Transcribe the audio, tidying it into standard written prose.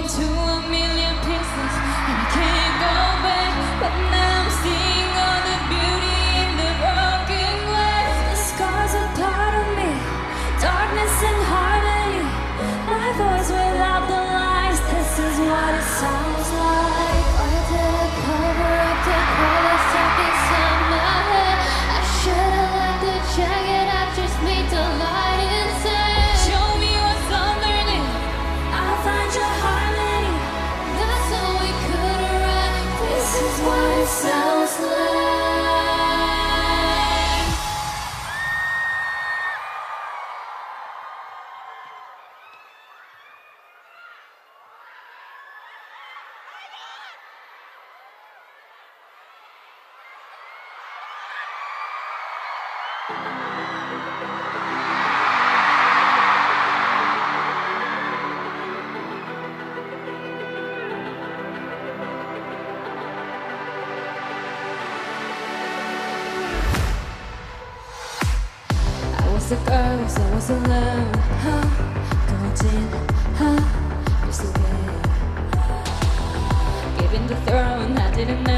into a million pieces, and I can't go back. But now I'm seeing all the beauty in the broken glass. The scars are part of me, darkness and harmony. My voice without the lies, this is what it sounds like. Why did I cover up the color stuck inside my head? I should've let the jacket, I just made the light inside. Show me what's underneath, I'll find your harmony. That's all we could write, this is what it sounds like. I was the girls, I was alone, huh? Golden, huh? You're so gay. Given the throne, I didn't know.